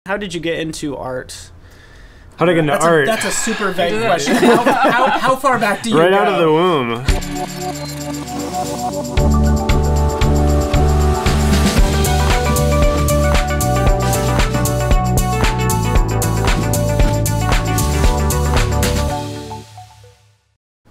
How did you get into art? How did I get into art? That's a super vague question. How far back do you go? Right out of the womb.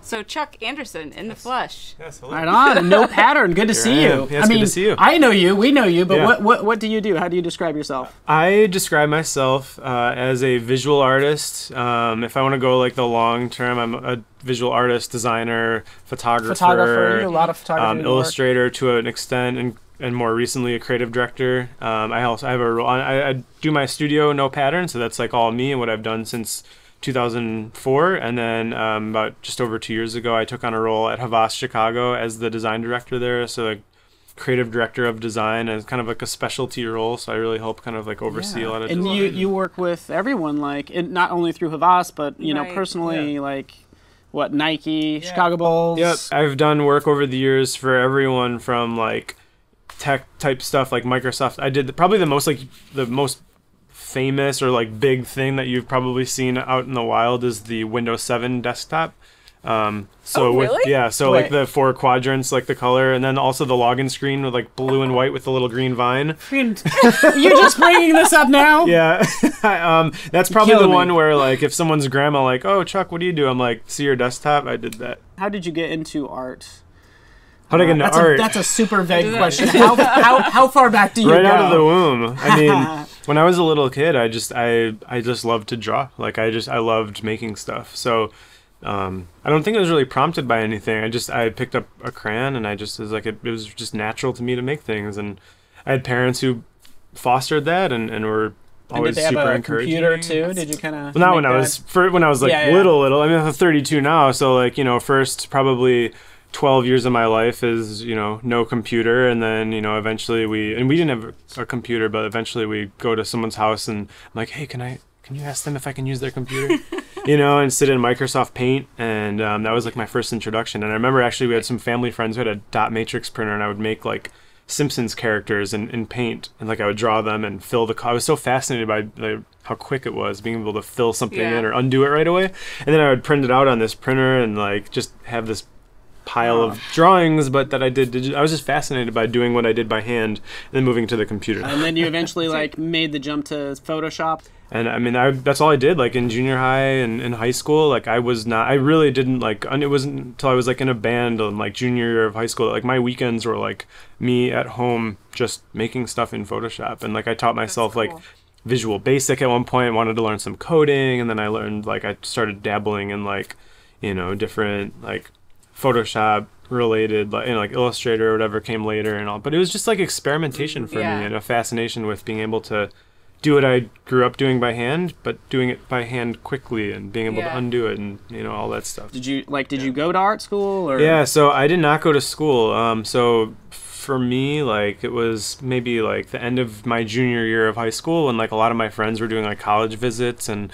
So Chuck Anderson in the flesh. Yes, hello. Right on. No pattern. Good to see you. Yes, good to see you. I know you. We know you. But Yeah. what do you do? How do you describe yourself? I describe myself as a visual artist. If I want to go like the long term, I'm a visual artist, designer, photographer. You do a lot of photography. Illustrator to an extent, and more recently a creative director. I have a role. I do my studio no pattern, so that's like all me and what I've done since 2004, and then about just over 2 years ago I took on a role at Havas Chicago as the design director there, so like creative director of design, and it's kind of like a specialty role, so I really help kind of like oversee a lot of and design. you work with everyone, like not only through Havas, but you know personally, like what, Nike, Chicago Bulls. Yep, I've done work over the years for everyone from like tech type stuff like Microsoft. I did probably the most famous or like big thing that you've probably seen out in the wild is the Windows 7 desktop. Oh, really? Like the 4 quadrants, like the color, and then also the login screen with like blue and white with the little green vine. You're just bringing this up now? Yeah. That's probably the one where like if someone's grandma like, oh Chuck, what do you do? I'm like, see your desktop? I did that. How did you get into art? How did I get into art? That's a super vague question. How far back do you go? Right out of the womb. I mean, when I was a little kid, I just loved to draw. Like I loved making stuff. So I don't think it was really prompted by anything. I picked up a crayon and it was just natural to me to make things. And I had parents who fostered that and were always super encouraging. Did they have a computer too? Did you kind of? Well, not when I was like little. I mean, I'm 32 now, so like first probably 12 years of my life is no computer, and then eventually we didn't have a computer, but eventually we go to someone's house and I'm like, hey, can you ask them if I can use their computer? And sit in Microsoft Paint, and that was like my first introduction. And I remember actually we had some family friends who had a dot matrix printer, and I would make like Simpsons characters in Paint, and like I would draw them and fill I was so fascinated by how quick it was being able to fill something in or undo it right away, and then I would print it out on this printer and like just have this pile of drawings, but that I did. I was just fascinated by doing what I did by hand, and then moving to the computer. And then you eventually like made the jump to Photoshop. And I mean, that's all I did. Like in junior high and in high school, like I really didn't like. And it wasn't until I was like in a band in like junior year of high school. Like my weekends were like me at home just making stuff in Photoshop, and like I taught myself like Visual Basic at one point. Wanted to learn some coding, and then I learned I started dabbling in like different like Photoshop related like Illustrator or whatever came later and all, but it was just like experimentation for me, and a fascination with being able to do what I grew up doing by hand, but doing it by hand quickly and being able to undo it and all that stuff. Did you go to art school or? Yeah, so I did not go to school. So for me, like it was maybe like the end of my junior year of high school when like a lot of my friends were doing like college visits, and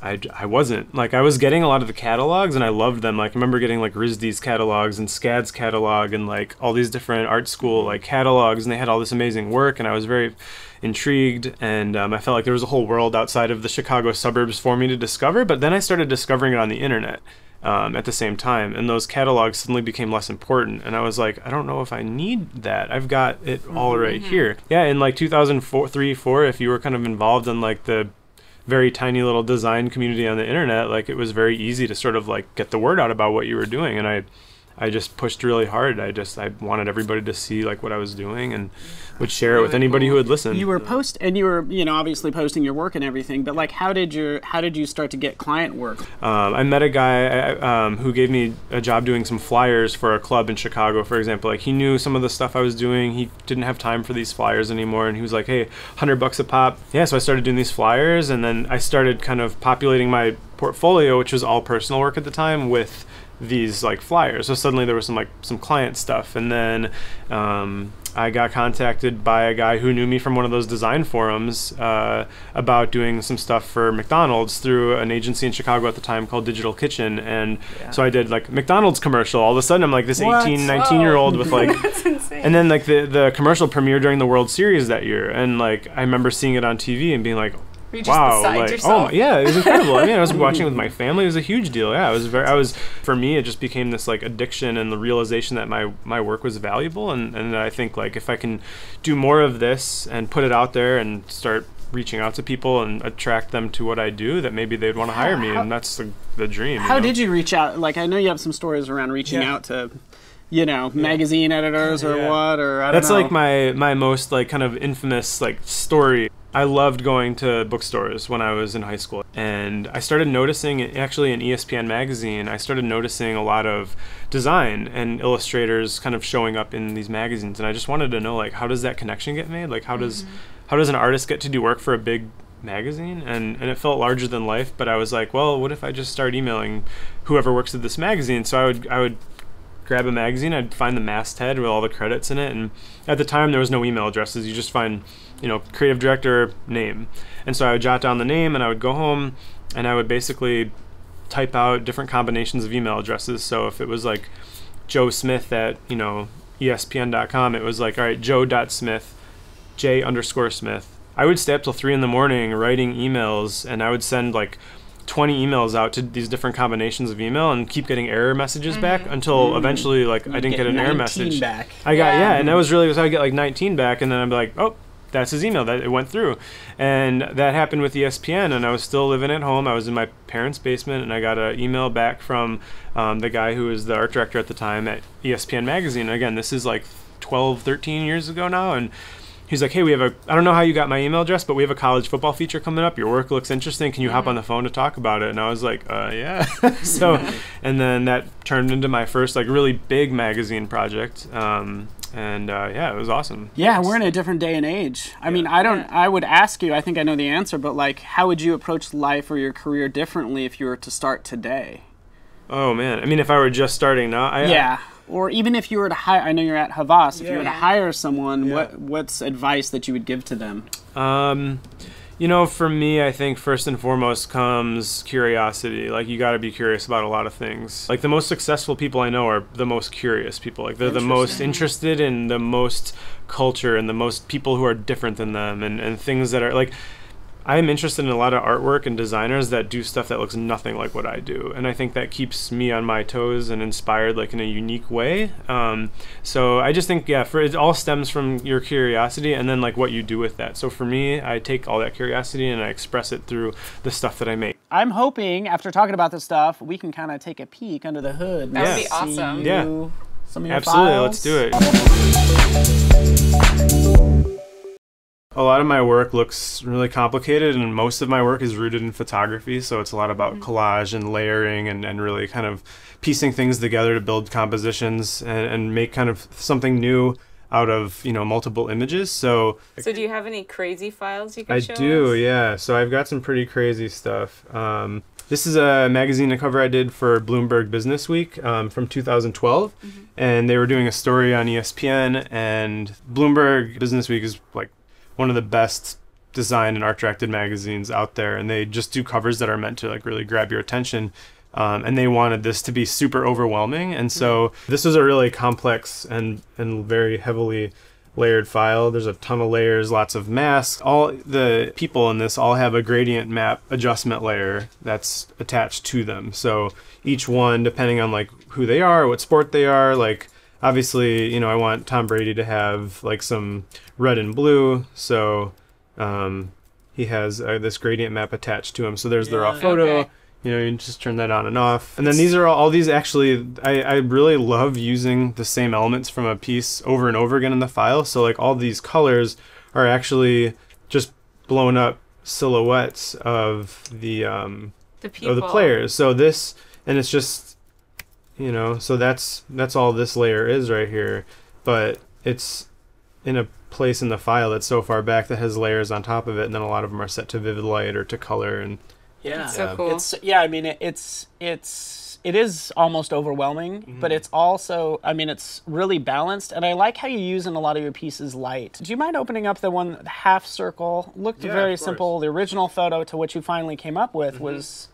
I wasn't. Like, I was getting a lot of the catalogs, and I loved them. Like, I remember getting, like, RISD's catalogs and SCAD's catalog and, like, all these different art school, like, catalogs, and they had all this amazing work, and I was very intrigued, and I felt like there was a whole world outside of the Chicago suburbs for me to discover, but then I started discovering it on the internet at the same time, and those catalogs suddenly became less important, and I was like, I don't know if I need that. I've got it all right here. Yeah, in, like, 2004, if you were kind of involved in, like, the very tiny little design community on the internet, like it was very easy to sort of like get the word out about what you were doing, and I just pushed really hard. I wanted everybody to see like what I was doing and would share it with anybody who would listen. You were obviously posting your work and everything, but like how did you start to get client work? I met a guy who gave me a job doing some flyers for a club in Chicago, for example. Like he knew some of the stuff I was doing. He didn't have time for these flyers anymore, and he was like, hey, $100 a pop. Yeah, so I started doing these flyers, and then I started kind of populating my portfolio, which was all personal work at the time, with these like flyers. So suddenly there was some client stuff, and then I got contacted by a guy who knew me from one of those design forums about doing some stuff for McDonald's through an agency in Chicago at the time called Digital Kitchen. And so I did like McDonald's commercial. All of a sudden I'm like this 18, 19-year-old with like, That's insane. and then like the commercial premiered during the World Series that year. And like, I remember seeing it on TV and being like, Were you just wow, beside like, yourself? oh yeah, it was incredible. I mean, I was watching it with my family. It was a huge deal. Yeah, for me, it just became this like addiction and the realization that my work was valuable. And I think like if I can do more of this and put it out there and start reaching out to people and attract them to what I do, that maybe they'd want to hire me. And that's the dream. How did you reach out? Like, I know you have some stories around reaching out to, magazine editors or what, or I don't know. That's like my most like kind of infamous like story. I loved going to bookstores when I was in high school, and I started noticing, actually in ESPN magazine, I started noticing a lot of design and illustrators kind of showing up in these magazines, and I just wanted to know, like, how does that connection get made? Like, how does an artist get to do work for a big magazine? And it felt larger than life, but I was like, well, what if I just start emailing whoever works at this magazine? So I would grab a magazine, I'd find the masthead with all the credits in it, and at the time there was no email addresses. You just find, creative director name. And so I would jot down the name, and I would go home and I would basically type out different combinations of email addresses. So if it was like Joe Smith at, ESPN.com, it was like, all right, Joe.Smith, J_Smith. I would stay up till 3 a.m. writing emails, and I would send like 20 emails out to these different combinations of email and keep getting error messages back until eventually like I didn't get an error message back. I got and that was really so I get like 19 back, and then I'd be like, oh, that's his email, that it went through. And that happened with ESPN, and I was still living at home. I was in my parents' basement, and I got an email back from the guy who was the art director at the time at ESPN magazine. Again, this is like 12, 13 years ago now, and he's like, hey, I don't know how you got my email address, but we have a college football feature coming up. Your work looks interesting. Can you hop on the phone to talk about it? And I was like, yeah. So, and then that turned into my first like really big magazine project. It was awesome. Yeah, we're in a different day and age. I mean, I would ask you, I think I know the answer, but like, how would you approach life or your career differently if you were to start today? Oh man. I mean, if I were just starting now, or even if you were to hire, I know you're at Havas, if you were to hire someone, what's advice that you would give to them? For me, I think first and foremost comes curiosity. Like, you got to be curious about a lot of things. Like, the most successful people I know are the most curious people. Like, they're the most interested in the most culture and the most people who are different than them, and things that are like, I'm interested in a lot of artwork and designers that do stuff that looks nothing like what I do, and I think that keeps me on my toes and inspired, like, in a unique way. So I just think, it all stems from your curiosity and then like what you do with that. So for me, I take all that curiosity and I express it through the stuff that I make. I'm hoping after talking about this stuff, we can kind of take a peek under the hood. That would be awesome. Some of your Absolutely, files. let's do it. A lot of my work looks really complicated, and most of my work is rooted in photography, so it's a lot about collage and layering and really kind of piecing things together to build compositions and make kind of something new out of, multiple images. So do you have any crazy files you can show us? I do, yeah. So I've got some pretty crazy stuff. This is a magazine cover I did for Bloomberg Business Week from 2012, and they were doing a story on ESPN, and Bloomberg Business Week is like one of the best design and art directed magazines out there, and they just do covers that are meant to like really grab your attention, and they wanted this to be super overwhelming, and so this was a really complex and very heavily layered file. There's a ton of layers, lots of masks. All the people in this all have a gradient map adjustment layer that's attached to them, so each one, depending on like who they are, what sport they are, like obviously, I want Tom Brady to have like some red and blue, so he has this gradient map attached to him. So there's the raw photo. Okay. You can just turn that on and off. And then these are all these actually, I really love using the same elements from a piece over and over again in the file. So like all these colors are actually just blown up silhouettes of the people. of the players. So this, and it's just, so that's all this layer is right here, but it's in a place in the file that's so far back that has layers on top of it, and then a lot of them are set to vivid light or to color. And yeah, that's so cool. It's it is almost overwhelming, but it's also, I mean, it's really balanced, and I like how you use in a lot of your pieces light. Do you mind opening up the one, the half circle? Looked very simple. The original photo to which you finally came up with was...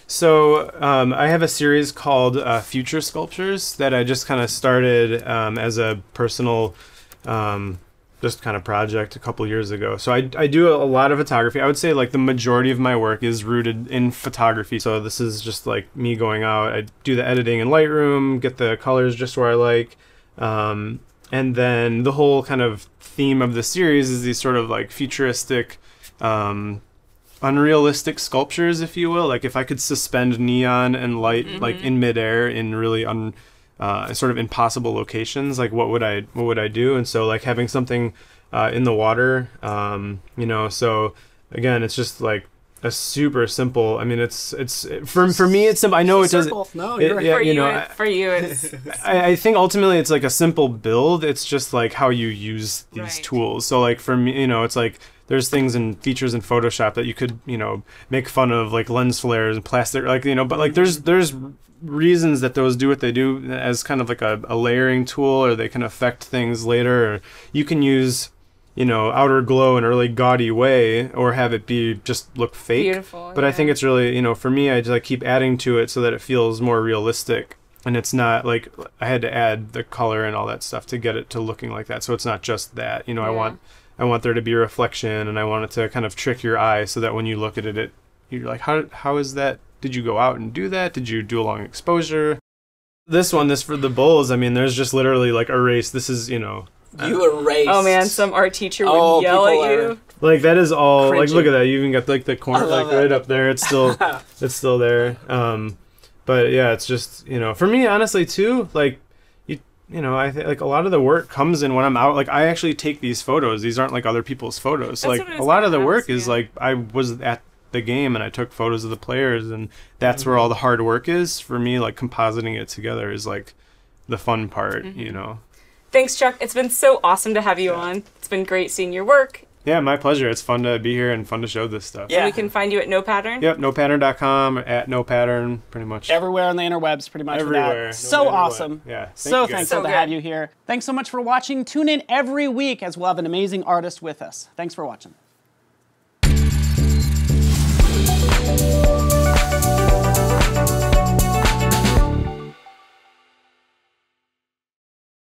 So I have a series called Future Sculptures that I just kind of started as a personal just kind of project a couple years ago. So I do a lot of photography. I would say like the majority of my work is rooted in photography. So this is just like me going out. I do the editing in Lightroom, get the colors just where I like. And then the whole kind of theme of the series is these sort of like futuristic, unrealistic sculptures, if you will. Like if I could suspend neon and light like in midair in really sort of impossible locations, like what would I do? And so like having something in the water, you know, so again, it's just like a super simple, I mean, it's for me it's simple. I know it doesn't, no, you're right. yeah, For you know, for you it's I think ultimately it's like a simple build. It's just like how you use these Right. tools. So like for me, you know, it's like there's things and features in Photoshop that you could, you know, make fun of, like lens flares and plastic, like, you know, but like there's reasons that those do what they do as kind of like a layering tool, or they can affect things later, or you can use, you know, outer glow in a really gaudy way, or have it be just look fake. beautiful. But I think it's really, you know, for me, I just like keep adding to it so that it feels more realistic. And it's not like I had to add the color and all that stuff to get it to looking like that. So it's not just that, you know, I want there to be a reflection, and I want it to kind of trick your eye so that when you look at it, you're like, how is that? Did you go out and do that? Did you do a long exposure? This for the bulls, I mean, there's just literally like erase. This is, you know. You erased. Oh man, some art teacher would yell at you. Like that is all, Cringy. like look at that. You even got like the corner, like right up there. It's still, it's still there. But yeah, it's just, you know, for me, honestly too, like, you know, I think like a lot of the work comes in when I'm out. Like I actually take these photos. These aren't like other people's photos. That's Like what I a was lot of the gonna work ask is you. like I was at the game and I took photos of the players, and that's where all the hard work is for me. Like compositing it together is like the fun part, you know. Thanks, Chuck. It's been so awesome to have you on. It's been great seeing your work. Yeah, my pleasure. It's fun to be here and fun to show this stuff. Yeah. We can find you at No Pattern. Yep, nopattern.com, at nopattern, pretty much. Everywhere on the interwebs, pretty much. Everywhere. No so matter what. awesome. Yeah. So you guys. thankful So to good. have you here. Thanks so much for watching. Tune in every week as we'll have an amazing artist with us. Thanks for watching.